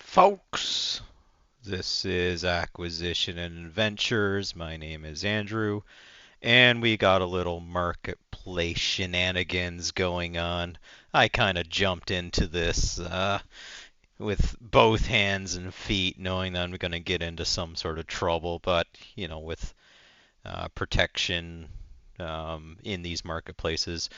folks. This is Acquisition and Adventures. My name is Andrew, and we got a little marketplace shenanigans going on. I kind of jumped into this with both hands and feet, knowing that I'm going to get into some sort of trouble, but, with protection in these marketplaces.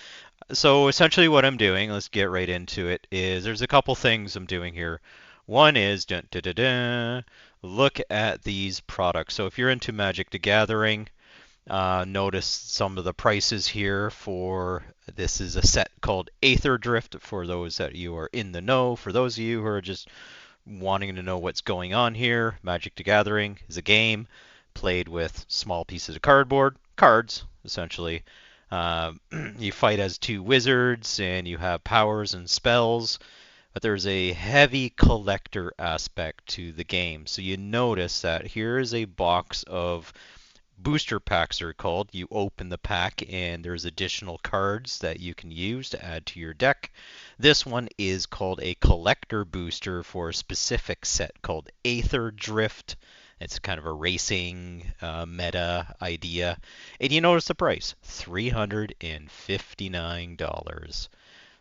So essentially what I'm doing, let's get right into it, is there's a couple things I'm doing here. One is dun, dun, dun, dun, look at these products. So if you're into Magic the Gathering, notice some of the prices here for this is a set called Aether Drift for those that you are in the know. For those of you who are just wanting to know what's going on here, Magic the Gathering is a game played with small pieces of cardboard, cards essentially. Uh, you fight as two wizards and you have powers and spells, but there's a heavy collector aspect to the game. So you notice that here is a box of booster packs are called. You open the pack and there's additional cards that you can use to add to your deck. This one is called a collector booster for a specific set called Aether Drift. It's kind of a racing meta idea. And you notice the price, $359.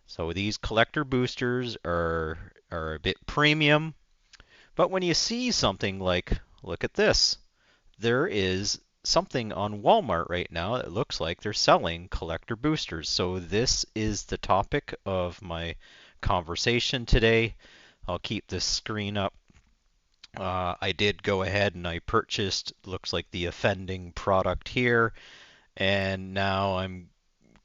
So these collector boosters are a bit premium, but when you see something like, look at this, there is something on Walmart right now that looks like they're selling collector boosters. So this is the topic of my conversation today. I'll keep this screen up. I did go ahead and I purchased, looks like the offending product here, and now I'm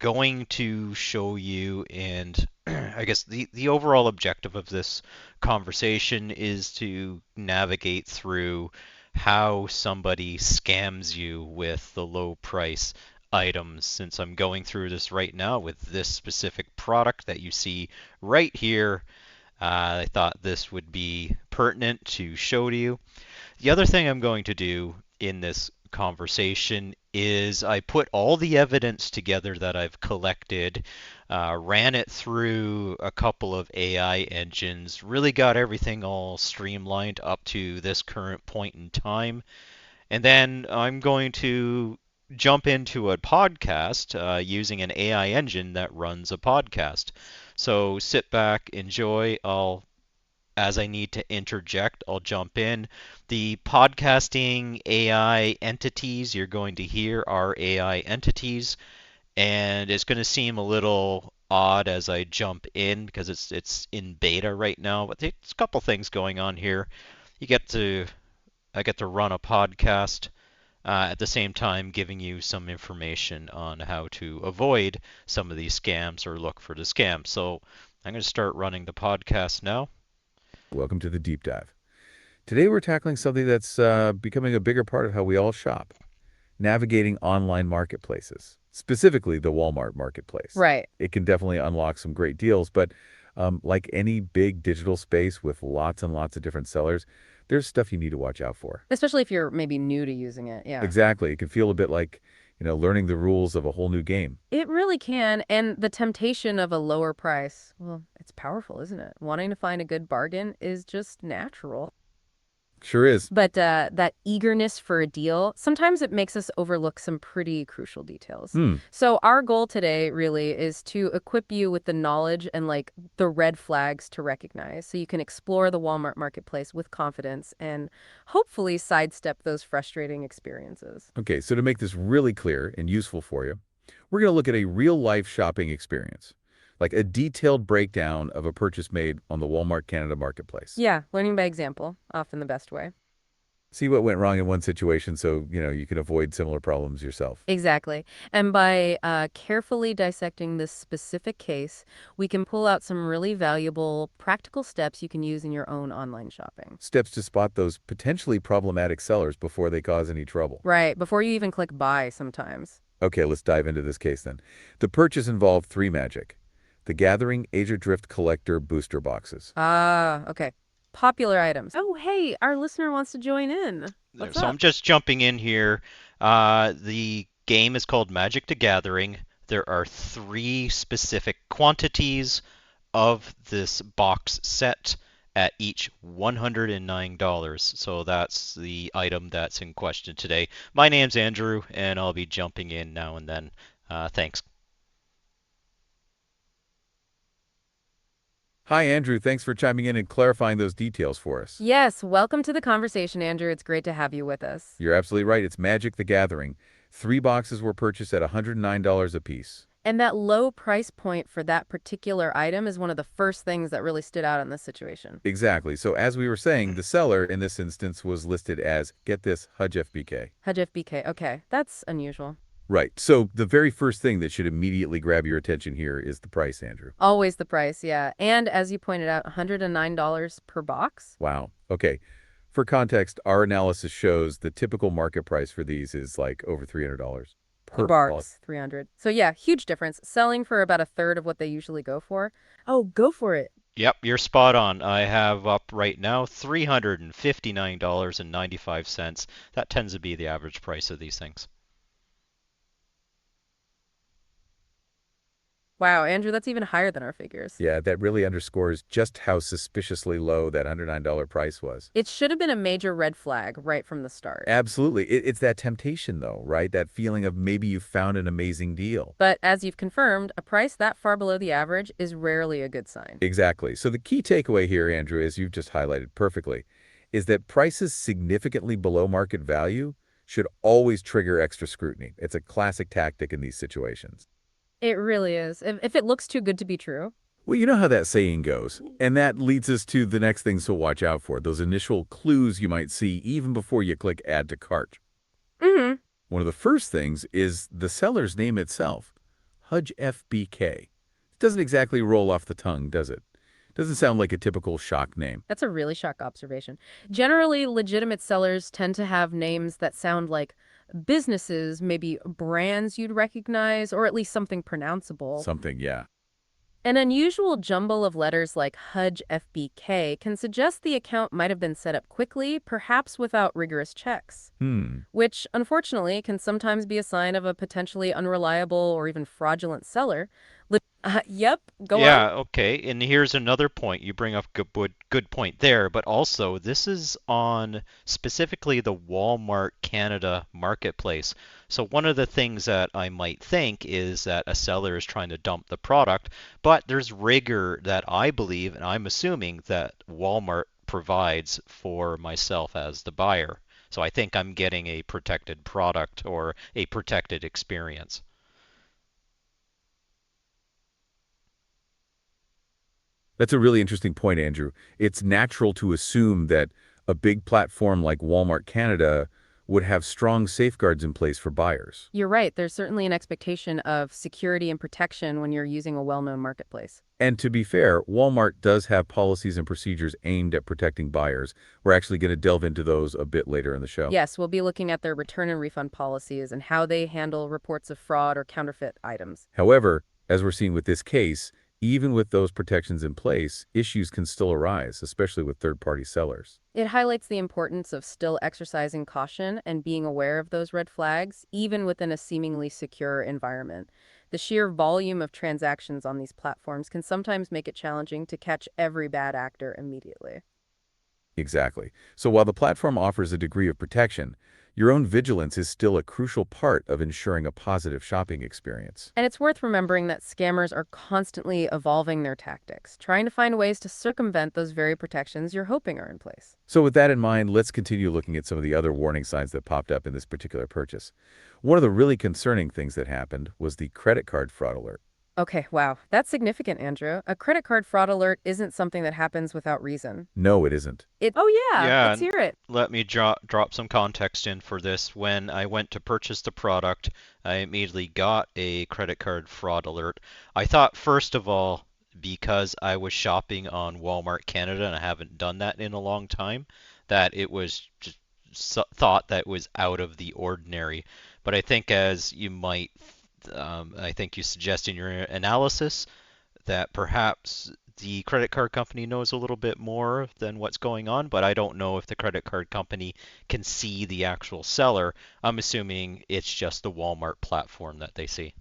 going to show you, and I guess the overall objective of this conversation is to navigate through how somebody scams you with the low price items, since I'm going through this right now with this specific product that you see right here. I thought this would be pertinent to show to you. The other thing I'm going to do in this conversation is I put all the evidence together that I've collected, ran it through a couple of AI engines, really got everything all streamlined up to this current point in time. And then I'm going to jump into a podcast using an AI engine that runs a podcast. So sit back, enjoy. As I need to interject, I'll jump in. The podcasting AI entities you're going to hear are AI entities, and it's going to seem a little odd as I jump in because it's in beta right now. But there's a couple things going on here. You get to I get to run a podcast at the same time giving you some information on how to avoid some of these scams or look for the scams. So I'm going to start running the podcast now. Welcome to the deep dive. Today we're tackling something that's becoming a bigger part of how we all shop, navigating online marketplaces, specifically the Walmart marketplace. Right. It can definitely unlock some great deals, but like any big digital space with lots and lots of different sellers, there's stuff you need to watch out for. Especially if you're maybe new to using it. Yeah. Exactly. It can feel a bit like, learning the rules of a whole new game. It really can. And the temptation of a lower price, well, it's powerful, isn't it? Wanting to find a good bargain is just natural. Sure is. But that eagerness for a deal, sometimes it makes us overlook some pretty crucial details. So our goal today really is to equip you with the knowledge and the red flags to recognize so you can explore the Walmart marketplace with confidence and hopefully sidestep those frustrating experiences. Okay, so to make this really clear and useful for you, we're going to look at a real-life shopping experience, like a detailed breakdown of a purchase made on the Walmart Canada marketplace. Yeah, learning by example, often the best way. See what went wrong in one situation so, you can avoid similar problems yourself. Exactly. And by carefully dissecting this specific case, we can pull out some really valuable practical steps you can use in your own online shopping. Steps to spot those potentially problematic sellers before they cause any trouble. Right, before you even click buy sometimes. Okay, let's dive into this case then. The purchase involved three magic. The Gathering Aether Drift Collector booster boxes. Ah, okay. Popular items. Oh, hey, our listener wants to join in. What's So up? I'm just jumping in here. The game is called Magic the Gathering. There are three specific quantities of this box set, at each $109. So that's the item that's in question today. My name's Andrew, and I'll be jumping in now and then. Thanks. Hi, Andrew. Thanks for chiming in and clarifying those details for us. Yes, welcome to the conversation, Andrew. It's great to have you with us. You're absolutely right. It's Magic the Gathering. 3 boxes were purchased at $109 apiece. And that low price point for that particular item is one of the first things that really stood out in this situation. Exactly. So as we were saying, the seller in this instance was listed as, get this, Hudge FBK. Hudge FBK. Okay, that's unusual. Right. So the very first thing that should immediately grab your attention here is the price, Andrew. Always the price, yeah. And as you pointed out, $109 per box. Wow. Okay. For context, our analysis shows the typical market price for these is like over $300 Per per box. box, 300. So yeah, huge difference. Selling for about a third of what they usually go for. Oh, go for it. Yep, you're spot on. I have up right now $359.95. That tends to be the average price of these things. Wow, Andrew, that's even higher than our figures. Yeah, that really underscores just how suspiciously low that $109 price was. It should have been a major red flag right from the start. Absolutely. It's that temptation, though, right? That feeling of maybe you found an amazing deal. But as you've confirmed, a price that far below the average is rarely a good sign. Exactly. So the key takeaway here, Andrew, as you've just highlighted perfectly, is that prices significantly below market value should always trigger extra scrutiny. It's a classic tactic in these situations. It really is. If it looks too good to be true. Well, you know how that saying goes. And that leads us to the next things to watch out for, those initial clues you might see even before you click Add to Cart. Mm-hmm. One of the first things is the seller's name itself, Hudge FBK. It doesn't exactly roll off the tongue, does it? Doesn't sound like a typical shock name. That's a really sharp observation. Generally, legitimate sellers tend to have names that sound like businesses, maybe brands you'd recognize, or at least something pronounceable. Something, yeah. An unusual jumble of letters like Hudge FBK can suggest the account might have been set up quickly, perhaps without rigorous checks, which unfortunately can sometimes be a sign of a potentially unreliable or even fraudulent seller. Yep, go on. Yeah, okay. And here's another point. You bring up good point there, but also this is on specifically the Walmart Canada marketplace. So one of the things that I might think is that a seller is trying to dump the product, but there's rigor that I believe and I'm assuming that Walmart provides for myself as the buyer. So I think I'm getting a protected product or a protected experience. That's a really interesting point, Andrew. It's natural to assume that a big platform like Walmart Canada would have strong safeguards in place for buyers. You're right. There's certainly an expectation of security and protection when you're using a well-known marketplace. And to be fair, Walmart does have policies and procedures aimed at protecting buyers. We're actually going to delve into those a bit later in the show. Yes, we'll be looking at their return and refund policies and how they handle reports of fraud or counterfeit items. However, as we're seeing with this case, even with those protections in place, issues can still arise, especially with third-party sellers. It highlights the importance of still exercising caution and being aware of those red flags, even within a seemingly secure environment. The sheer volume of transactions on these platforms can sometimes make it challenging to catch every bad actor immediately. Exactly. So while the platform offers a degree of protection, your own vigilance is still a crucial part of ensuring a positive shopping experience. And it's worth remembering that scammers are constantly evolving their tactics, trying to find ways to circumvent those very protections you're hoping are in place. So with that in mind, let's continue looking at some of the other warning signs that popped up in this particular purchase. One of the really concerning things that happened was the credit card fraud alert. Okay, wow. That's significant, Andrew. A credit card fraud alert isn't something that happens without reason. No, it isn't. Oh yeah, Yeah, let's hear it. let me drop some context in for this. When I went to purchase the product, I immediately got a credit card fraud alert. I thought, first of all, because I was shopping on Walmart Canada and I haven't done that in a long time, that it was just thought that was out of the ordinary. But I think as you might, I think you suggest in your analysis that perhaps the credit card company knows a little bit more than what's going on, but I don't know if the credit card company can see the actual seller. I'm assuming it's just the Walmart platform that they see.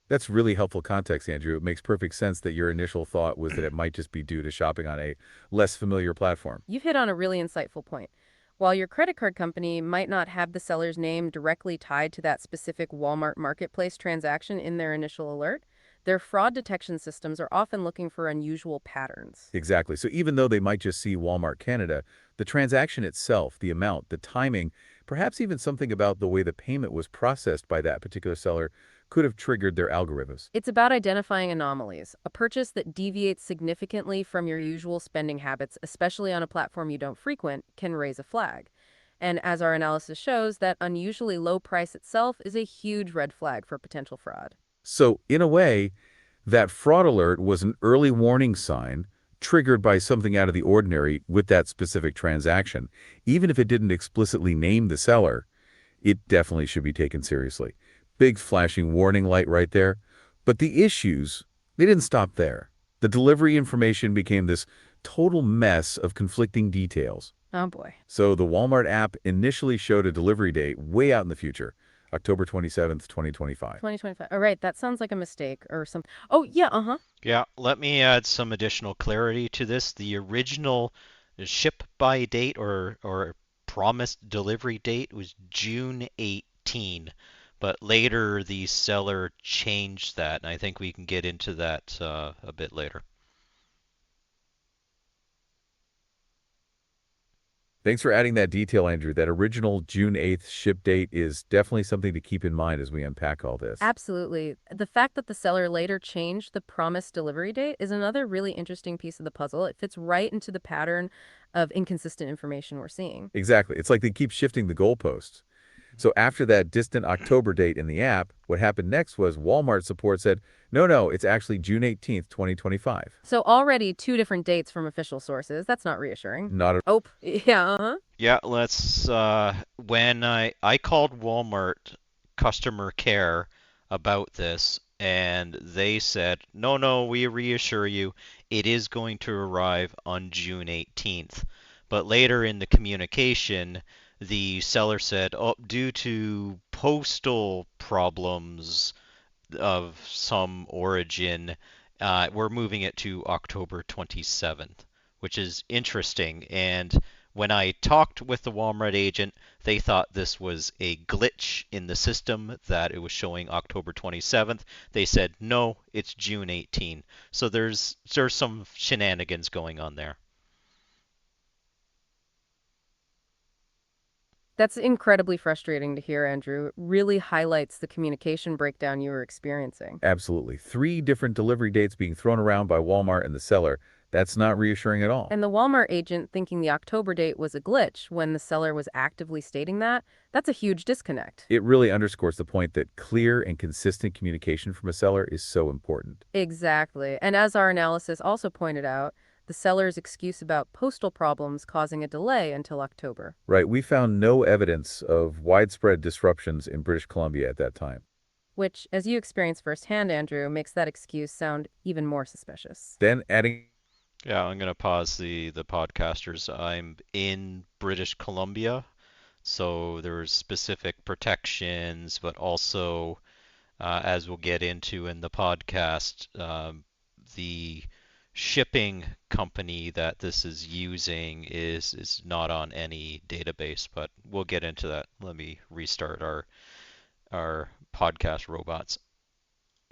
That's really helpful context, Andrew. It makes perfect sense that your initial thought was that it might just be due to shopping on a less familiar platform. You've hit on a really insightful point. While your credit card company might not have the seller's name directly tied to that specific Walmart marketplace transaction in their initial alert, their fraud detection systems are often looking for unusual patterns. Exactly. So even though they might just see Walmart Canada, the transaction itself, the amount, the timing, perhaps even something about the way the payment was processed by that particular seller could have triggered their algorithms. It's about identifying anomalies. A purchase that deviates significantly from your usual spending habits, especially on a platform you don't frequent, can raise a flag. And as our analysis shows, that unusually low price itself is a huge red flag for potential fraud. So in a way, that fraud alert was an early warning sign triggered by something out of the ordinary with that specific transaction. Even if it didn't explicitly name the seller, it definitely should be taken seriously. Big flashing warning light right there. But the issues, they didn't stop there. The delivery information became this total mess of conflicting details. Oh boy. So the Walmart app initially showed a delivery date way out in the future, October 27th, 2025. 2025. All right, that sounds like a mistake or something. Oh, yeah, uh-huh. Yeah, let me add some additional clarity to this. The original ship by date or promised delivery date was June 18, but later the seller changed that, and I think we can get into that a bit later. Thanks for adding that detail, Andrew. That original June 8th ship date is definitely something to keep in mind as we unpack all this. Absolutely. The fact that the seller later changed the promised delivery date is another really interesting piece of the puzzle. It fits right into the pattern of inconsistent information we're seeing. Exactly. It's like they keep shifting the goalposts. So after that distant October date in the app, what happened next was Walmart support said, no, it's actually June 18th, 2025. So already two different dates from official sources. That's not reassuring. Not at Oh, yeah, uh-huh. Yeah, let's when I called Walmart customer care about this and they said, "No, we reassure you, it is going to arrive on June 18th." But later in the communication, the seller said, "Oh, due to postal problems of some origin, we're moving it to October 27th," which is interesting. And when I talked with the Walmart agent, they thought this was a glitch in the system, that it was showing October 27th. They said, no, it's June 18. So there's some shenanigans going on there. That's incredibly frustrating to hear, Andrew. It really highlights the communication breakdown you were experiencing. Absolutely. 3 different delivery dates being thrown around by Walmart and the seller. That's not reassuring at all. And the Walmart agent thinking the October date was a glitch when the seller was actively stating that, that's a huge disconnect. It really underscores the point that clear and consistent communication from a seller is so important. Exactly. And as our analysis also pointed out, the seller's excuse about postal problems causing a delay until October. Right, we found no evidence of widespread disruptions in British Columbia at that time. Which, as you experienced firsthand, Andrew, makes that excuse sound even more suspicious. Then adding Yeah, I'm going to pause the podcasters. I'm in British Columbia, so there's specific protections, but also, as we'll get into in the podcast, the shipping company that this is using is not on any database, but we'll get into that. Let me restart our podcast robots.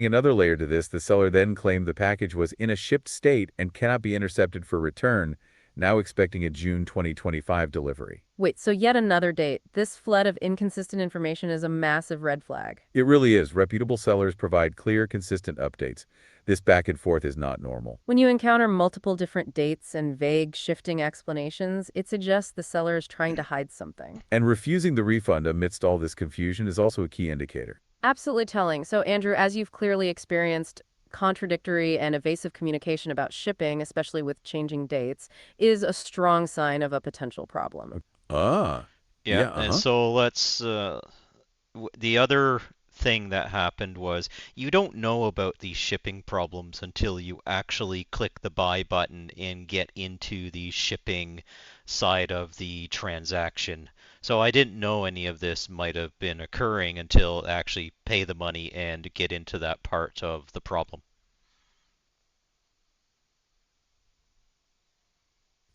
another layer to this, the seller then claimed the package was in a shipped state and cannot be intercepted for return, now expecting a June 2025 delivery. Wait, so yet another date. This flood of inconsistent information is a massive red flag. It really is. Reputable sellers provide clear, consistent updates. This back and forth is not normal. When you encounter multiple different dates and vague, shifting explanations, it suggests the seller is trying to hide something. And refusing the refund amidst all this confusion is also a key indicator. Absolutely telling. So, Andrew, as you've clearly experienced, contradictory and evasive communication about shipping, especially with changing dates, is a strong sign of a potential problem. Ah, Yeah, yeah, and uh-huh. so let's the other thing that happened was you don't know about these shipping problems until you actually click the buy button and get into the shipping side of the transaction. So I didn't know any of this might have been occurring until actually pay the money and get into that part of the problem.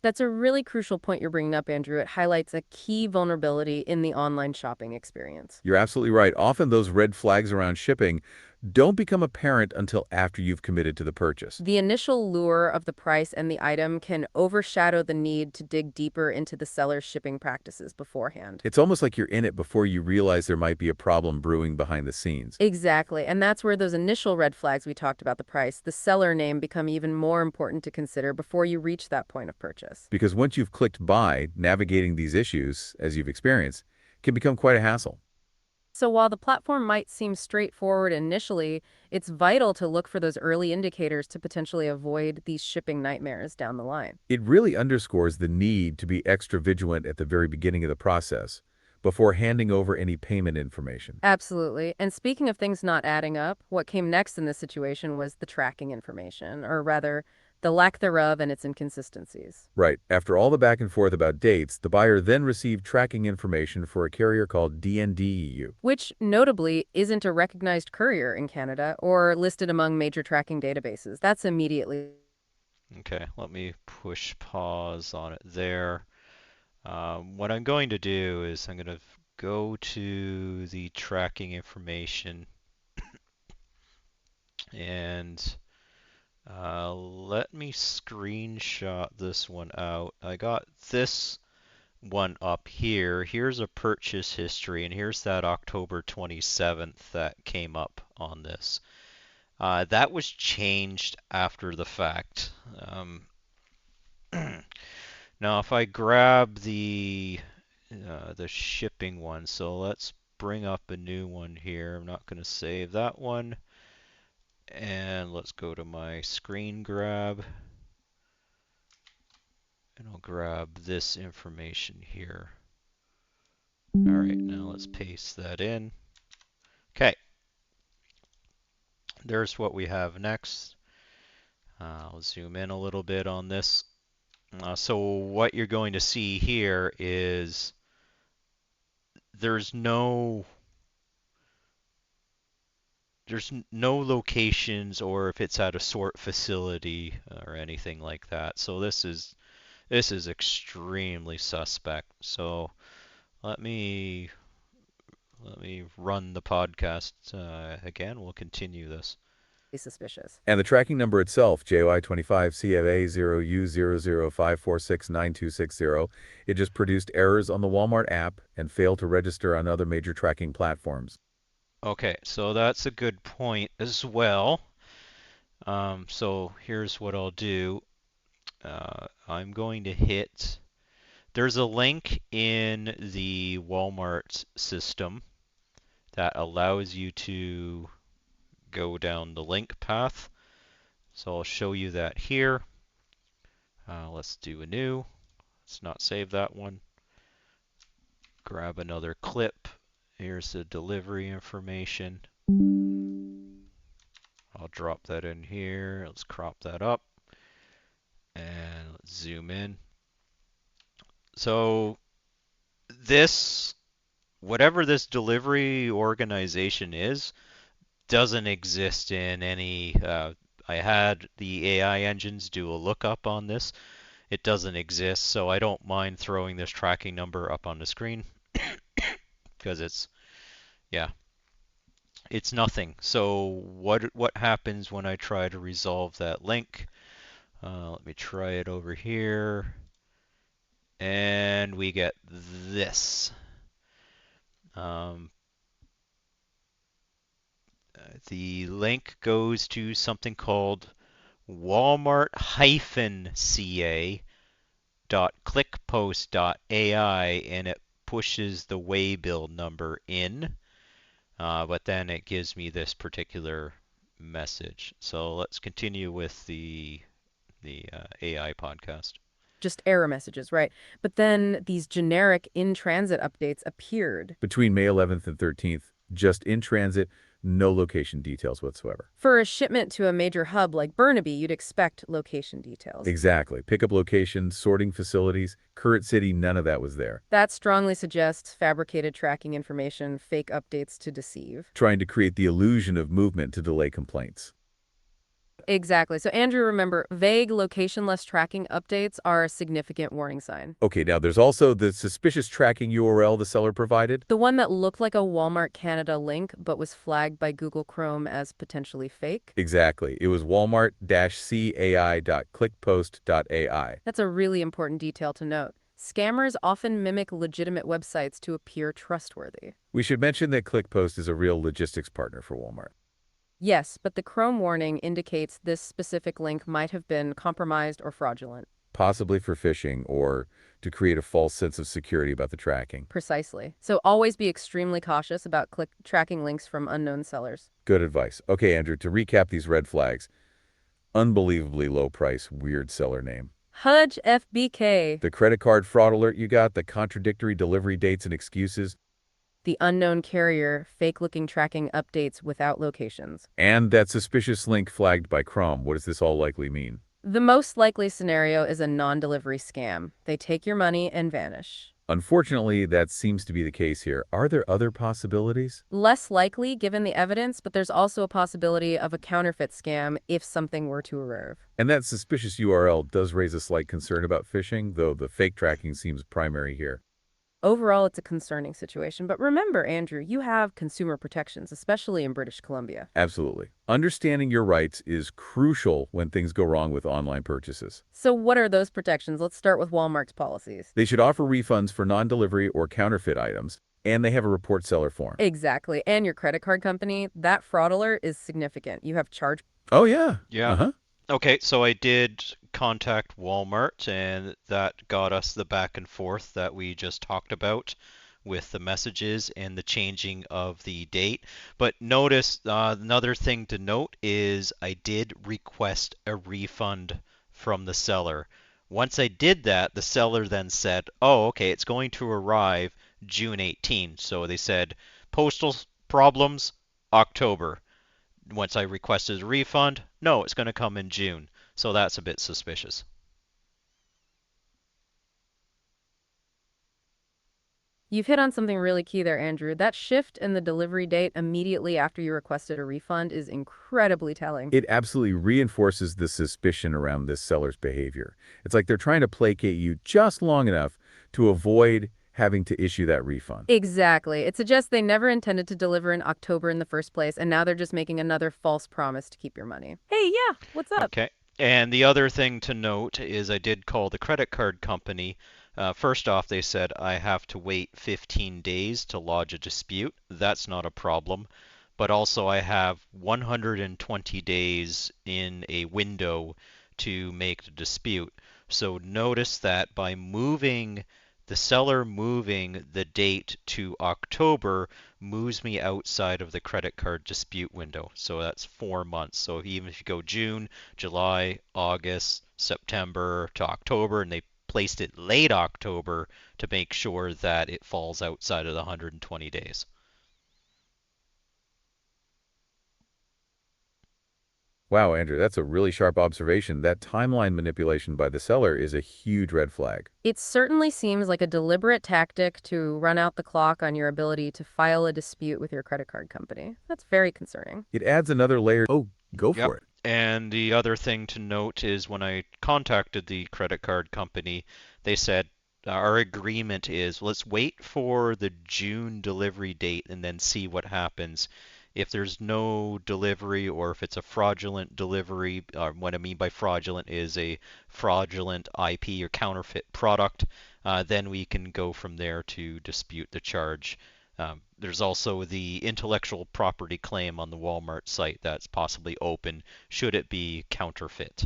That's a really crucial point you're bringing up, Andrew. It highlights a key vulnerability in the online shopping experience. You're absolutely right. Often those red flags around shipping don't become apparent until after you've committed to the purchase. The initial lure of the price and the item can overshadow the need to dig deeper into the seller's shipping practices beforehand. It's almost like you're in it before you realize there might be a problem brewing behind the scenes. Exactly. And that's where those initial red flags we talked about the price, the seller name, become even more important to consider before you reach that point of purchase. Because once you've clicked buy, navigating these issues, as you've experienced, can become quite a hassle. So while the platform might seem straightforward initially, it's vital to look for those early indicators to potentially avoid these shipping nightmares down the line. It really underscores the need to be extra vigilant at the very beginning of the process before handing over any payment information. Absolutely. And speaking of things not adding up, what came next in this situation was the tracking information, or rather, the lack thereof and its inconsistencies. Right. After all the back and forth about dates, the buyer then received tracking information for a carrier called DNDEU. Which, notably, isn't a recognized courier in Canada or listed among major tracking databases. That's immediately. Okay, let me push pause on it there. What I'm going to do is I'm going to go to the tracking information and let me screenshot this one out. I got this one up here. Here's a purchase history, and here's that October 27th that came up on this. That was changed after the fact. Now, if I grab the shipping one, so let's bring up a new one here. I'm not going to save that one. And let's go to my screen grab. And I'll grab this information here. All right, now let's paste that in. Okay, there's what we have next. I'll zoom in a little bit on this. So what you're going to see here is there's no locations or if it's at a sort facility or anything like that. So this is extremely suspect. So let me run the podcast again. We'll continue this. Suspicious. And the tracking number itself, JOI25CFA0U00546926, it just produced errors on the Walmart app and failed to register on other major tracking platforms. Okay, so that's a good point as well. So here's what I'll do. I'm going to hit. There's a link in the Walmart system that allows you to go down the link path. So I'll show you that here. Let's do a new. Let's not save that one. Grab another clip. Here's the delivery information. I'll drop that in here. Let's crop that up. And let's zoom in. So this, whatever this delivery organization is, doesn't exist in any. I had the AI engines do a lookup on this. It doesn't exist, so I don't mind throwing this tracking number up on the screen because it's nothing. So what happens when I try to resolve that link? Let me try it over here, and we get this. Um, the link goes to something called Walmart-ca.clickpost.ai, and it pushes the waybill number in, but then it gives me this particular message. So let's continue with the AI podcast. Just error messages, right? But then these generic in-transit updates appeared. Between May 11th and 13th, just in transit, No location details whatsoever. For a shipment to a major hub like Burnaby, you'd expect location details. Exactly. Pickup locations, sorting facilities, current city, none of that was there. That strongly suggests fabricated tracking information, fake updates to deceive. Trying to create the illusion of movement to delay complaints. Exactly. So, Andrew, remember, vague location-less tracking updates are a significant warning sign. Okay, now there's also the suspicious tracking URL the seller provided. The one that looked like a Walmart Canada link but was flagged by Google Chrome as potentially fake. Exactly. It was walmart-cai.clickpost.ai. That's a really important detail to note. Scammers often mimic legitimate websites to appear trustworthy. We should mention that ClickPost is a real logistics partner for Walmart. Yes, but the Chrome warning indicates this specific link might have been compromised or fraudulent. Possibly for phishing or to create a false sense of security about the tracking. Precisely. So always be extremely cautious about tracking links from unknown sellers. Good advice. Okay, Andrew, to recap these red flags. Unbelievably low price, weird seller name. Hudge FBK. The credit card fraud alert you got, the contradictory delivery dates and excuses. The unknown carrier, fake-looking tracking updates without locations. And that suspicious link flagged by Chrome. What does this all likely mean? The most likely scenario is a non-delivery scam. They take your money and vanish. Unfortunately, that seems to be the case here. Are there other possibilities? Less likely given the evidence, but there's also a possibility of a counterfeit scam if something were to arrive. And that suspicious URL does raise a slight concern about phishing, though the fake tracking seems primary here. Overall, it's a concerning situation. But remember, Andrew, you have consumer protections, especially in British Columbia. Absolutely. Understanding your rights is crucial when things go wrong with online purchases. So what are those protections? Let's start with Walmart's policies. They should offer refunds for non-delivery or counterfeit items, and they have a report seller form. Exactly. And your credit card company, that fraud alert is significant. You have charge. Oh, yeah. Yeah. Uh-huh. Okay, so I did contact Walmart, and that got us the back and forth that we just talked about with the messages and the changing of the date. But notice another thing to note is I did request a refund from the seller. Once I did that, the seller then said, oh, okay, it's going to arrive June 18. So they said, postal problems, October. Once I requested a refund, no, it's going to come in June. So that's a bit suspicious. You've hit on something really key there, Andrew. That shift in the delivery date immediately after you requested a refund is incredibly telling. It absolutely reinforces the suspicion around this seller's behavior. It's like they're trying to placate you just long enough to avoid having to issue that refund. Exactly. It suggests they never intended to deliver in October in the first place, and now they're just making another false promise to keep your money. Hey, yeah, what's up? Okay. And the other thing to note is I did call the credit card company. First off, they said I have to wait 15 days to lodge a dispute. That's not a problem. But also, I have 120 days in a window to make the dispute. So notice that by moving the seller moving the date to October moves me outside of the credit card dispute window. So that's 4 months. So even if you go June, July, August, September to October, and they placed it late October to make sure that it falls outside of the 120 days. Wow, Andrew, that's a really sharp observation. That timeline manipulation by the seller is a huge red flag. It certainly seems like a deliberate tactic to run out the clock on your ability to file a dispute with your credit card company. That's very concerning. It adds another layer. Oh, go Yep. for it. And the other thing to note is when I contacted the credit card company, they said our agreement is let's wait for the June delivery date and then see what happens. If there's no delivery or if it's a fraudulent delivery, what I mean by fraudulent is a fraudulent IP or counterfeit product, then we can go from there to dispute the charge. There's also the intellectual property claim on the Walmart site that's possibly open should it be counterfeit.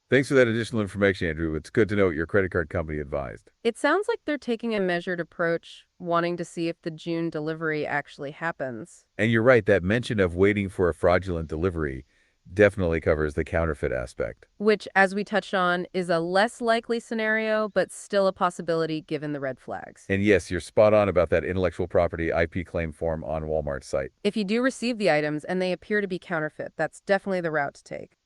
Thanks for that additional information, Andrew. It's good to know what your credit card company advised. It sounds like they're taking a measured approach, wanting to see if the June delivery actually happens. And you're right, that mention of waiting for a fraudulent delivery, that seems to be a very common practice. It seems like they're trying to play definitely covers the counterfeit aspect. Which, as we touched on, is a less likely scenario, but still a possibility given the red flags. And yes, you're spot on about that intellectual property IP claim form on Walmart's site. If you do receive the items and they appear to be counterfeit, that's definitely the route to take.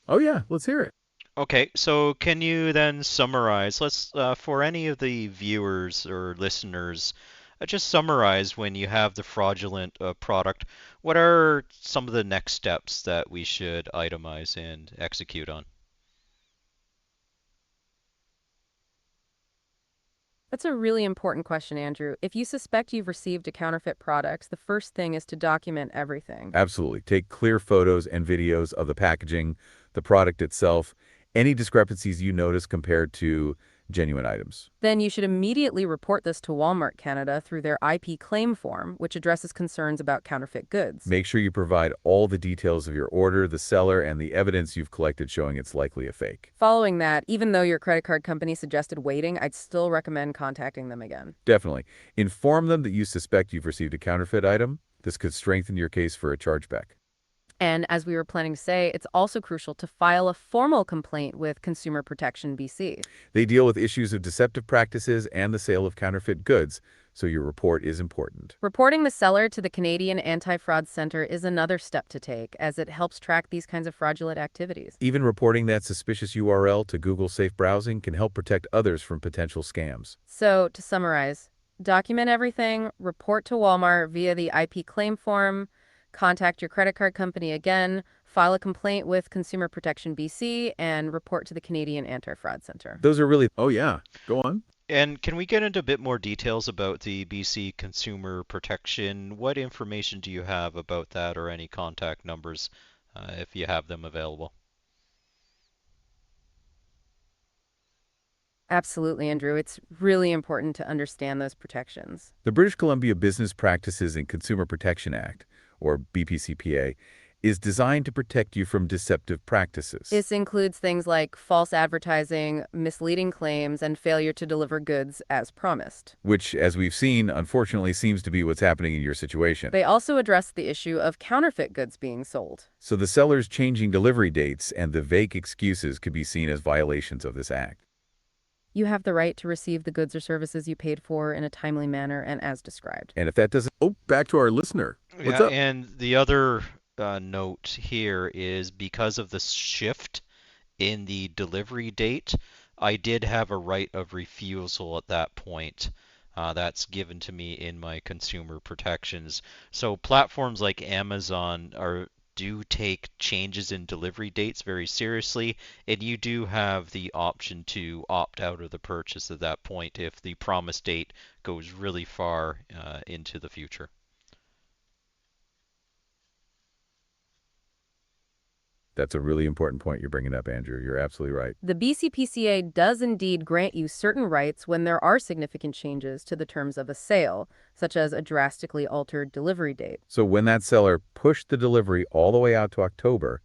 Oh yeah, let's hear it. Okay, so can you then summarize? Let's, for any of the viewers or listeners, just summarize when you have the fraudulent product. What are some of the next steps that we should itemize and execute on? That's a really important question, Andrew. If you suspect you've received a counterfeit product, the first thing is to document everything. Absolutely. Take clear photos and videos of the packaging, the product itself, any discrepancies you notice compared to genuine items. Then you should immediately report this to Walmart Canada through their IP claim form, which addresses concerns about counterfeit goods. Make sure you provide all the details of your order, the seller, and the evidence you've collected showing it's likely a fake. Following that, even though your credit card company suggested waiting, I'd still recommend contacting them again. Definitely. Inform them that you suspect you've received a counterfeit item. This could strengthen your case for a chargeback. And as we were planning to say, it's also crucial to file a formal complaint with Consumer Protection BC. They deal with issues of deceptive practices and the sale of counterfeit goods, so your report is important. Reporting the seller to the Canadian Anti-Fraud Centre is another step to take, as it helps track these kinds of fraudulent activities. Even reporting that suspicious URL to Google Safe Browsing can help protect others from potential scams. So, to summarize, document everything, report to Walmart via the IP claim form, contact your credit card company again, file a complaint with Consumer Protection BC, and report to the Canadian Anti-Fraud Centre. Those are really... Oh yeah, go on. And can we get into a bit more details about the BC Consumer Protection? What information do you have about that or any contact numbers if you have them available? Absolutely, Andrew. It's really important to understand those protections. The British Columbia Business Practices and Consumer Protection Act, or BPCPA, is designed to protect you from deceptive practices. This includes things like false advertising, misleading claims, and failure to deliver goods as promised. Which, as we've seen, unfortunately seems to be what's happening in your situation. They also address the issue of counterfeit goods being sold. So the seller's changing delivery dates and the vague excuses could be seen as violations of this act. You have the right to receive the goods or services you paid for in a timely manner and as described. And if that doesn't... Oh, back to our listener. What's Yeah, up? and the other note here is because of the shift in the delivery date, I did have a right of refusal at that point. That's given to me in my consumer protections. So platforms like Amazon do take changes in delivery dates very seriously, and you do have the option to opt out of the purchase at that point if the promise date goes really far into the future. That's a really important point you're bringing up, Andrew. You're absolutely right. The BCPCA does indeed grant you certain rights when there are significant changes to the terms of a sale, such as a drastically altered delivery date. So when that seller pushed the delivery all the way out to October,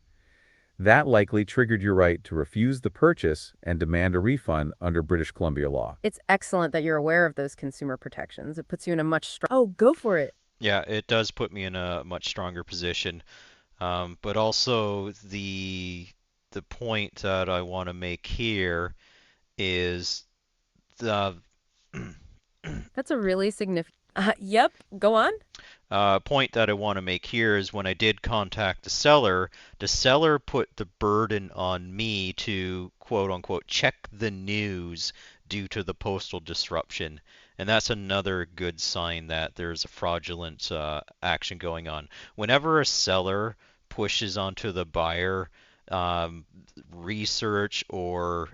that likely triggered your right to refuse the purchase and demand a refund under British Columbia law. It's excellent that you're aware of those consumer protections. It puts you in a much stronger... Oh, go for it. Yeah, it does put me in a much stronger position. But also the point that I want to make here is the That's a really significant... Yep, go on. point that I want to make here is when I did contact the seller put the burden on me to quote unquote check the news due to the postal disruption. And that's another good sign that there's a fraudulent action going on. Whenever a seller pushes onto the buyer research or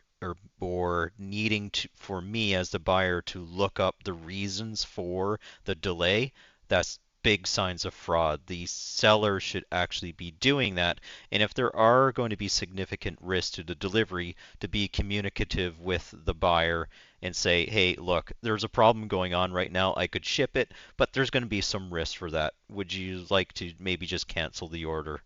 needing to for me as the buyer to look up the reasons for the delay, that's big signs of fraud. The seller should actually be doing that. And if there are going to be significant risks to the delivery, to be communicative with the buyer and say, hey, look, there's a problem going on right now. I could ship it, but there's going to be some risk for that. Would you like to maybe just cancel the order?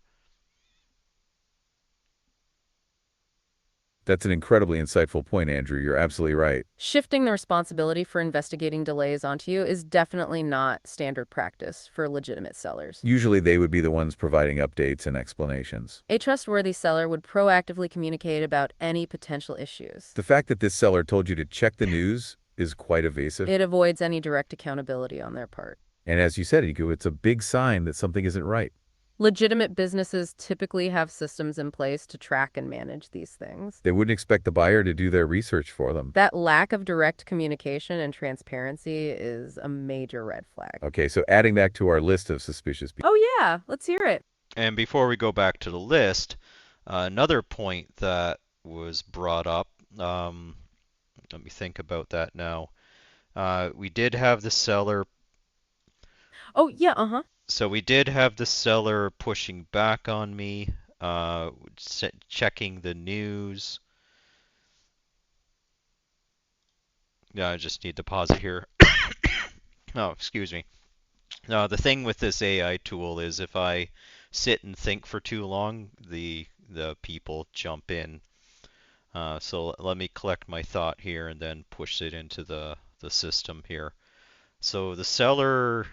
That's an incredibly insightful point, Andrew. You're absolutely right. Shifting the responsibility for investigating delays onto you is definitely not standard practice for legitimate sellers. Usually they would be the ones providing updates and explanations. A trustworthy seller would proactively communicate about any potential issues. The fact that this seller told you to check the news is quite evasive. It avoids any direct accountability on their part. And as you said, Iku, it's a big sign that something isn't right. Legitimate businesses typically have systems in place to track and manage these things. They wouldn't expect the buyer to do their research for them. That lack of direct communication and transparency is a major red flag. Okay, so adding that to our list of suspicious people. Oh, yeah, let's hear it. And before we go back to the list, another point that was brought up, let me think about that now. We did have the seller. Oh, yeah, uh-huh. So we did have the seller pushing back on me, checking the news. Yeah, I just need to pause it here. Oh, excuse me. The thing with this AI tool is if I sit and think for too long, the people jump in. So let me collect my thought here and then push it into the system here. So the seller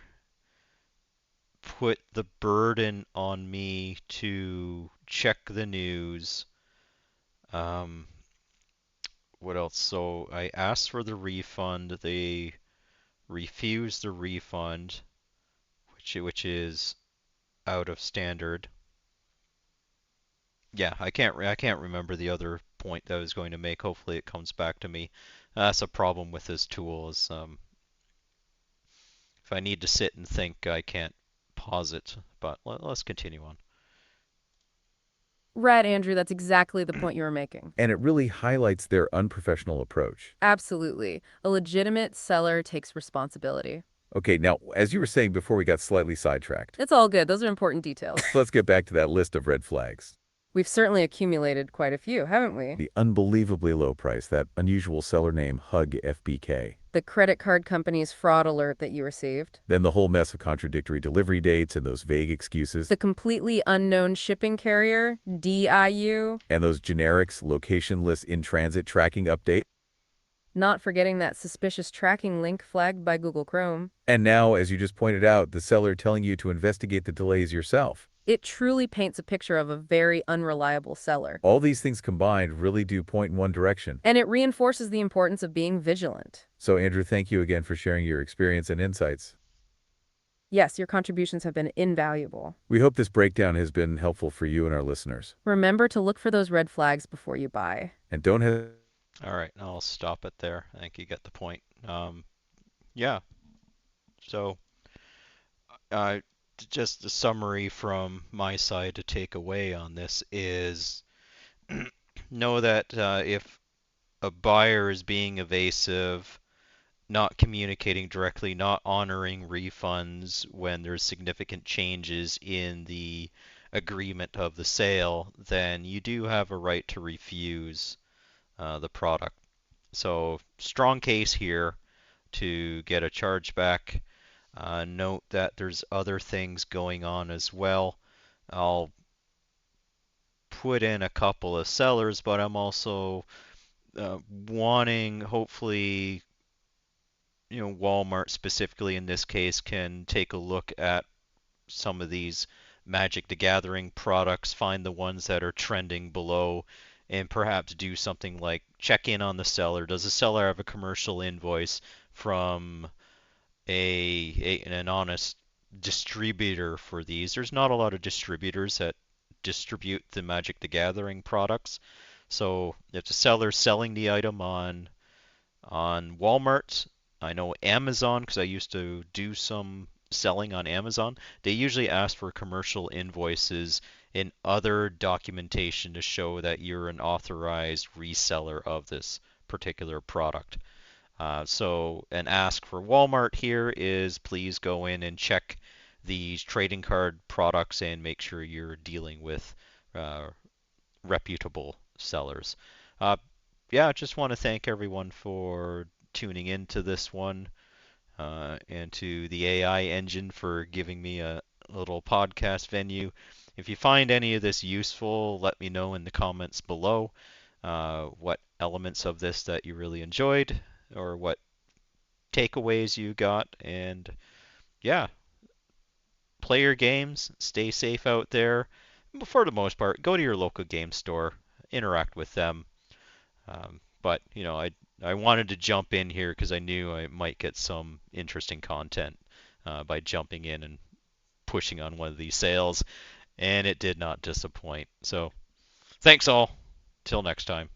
put the burden on me to check the news. Um, what else? So I asked for the refund. They refused the refund, which is out of standard. Yeah, I can't remember the other point that I was going to make. Hopefully it comes back to me. That's a problem with this tool is if I need to sit and think, I can't pause it. But let's continue on. Right, Andrew, that's exactly the point you were making. And it really highlights their unprofessional approach. Absolutely. A legitimate seller takes responsibility. Okay, now, as you were saying before we got slightly sidetracked, It's all good. Those are important details. let's get back to that list of red flags. We've certainly accumulated quite a few, haven't we? The unbelievably low price, that unusual seller name Hug FBK. The credit card company's fraud alert that you received. Then the whole mess of contradictory delivery dates and those vague excuses. The completely unknown shipping carrier, DIU. And those generics, locationless in-transit tracking update. Not forgetting that suspicious tracking link flagged by Google Chrome. And now, as you just pointed out, the seller telling you to investigate the delays yourself. It truly paints a picture of a very unreliable seller. All these things combined really do point in one direction. And it reinforces the importance of being vigilant. So, Andrew, thank you again for sharing your experience and insights. Yes, your contributions have been invaluable. We hope this breakdown has been helpful for you and our listeners. Remember to look for those red flags before you buy. And don't hesitate. All right, I'll stop it there. I think you get the point. Yeah. So, uh, just a summary from my side to take away on this is know that if a buyer is being evasive, not communicating directly, not honoring refunds when there's significant changes in the agreement of the sale, then you do have a right to refuse the product. So strong case here to get a chargeback. Note that there's other things going on as well. I'll put in a couple of sellers, but I'm also wanting, hopefully, Walmart specifically in this case can take a look at some of these Magic the Gathering products, find the ones that are trending below, and perhaps do something like check in on the seller. Does the seller have a commercial invoice from an honest distributor for these? There's not a lot of distributors that distribute the Magic the Gathering products. So if the seller's selling the item on Walmart, I know Amazon, because I used to do some selling on Amazon, they usually ask for commercial invoices and other documentation to show that you're an authorized reseller of this particular product. So an ask for Walmart here is please go in and check these trading card products and make sure you're dealing with reputable sellers. Yeah, I just want to thank everyone for tuning into this one and to the AI engine for giving me a little podcast venue. If you find any of this useful, let me know in the comments below. what elements of this that you really enjoyed, or what takeaways you got. And yeah, play your games, stay safe out there. For the most part, go to your local game store, interact with them. But I wanted to jump in here because I knew I might get some interesting content by jumping in and pushing on one of these sales, and it did not disappoint. So thanks all. Till next time.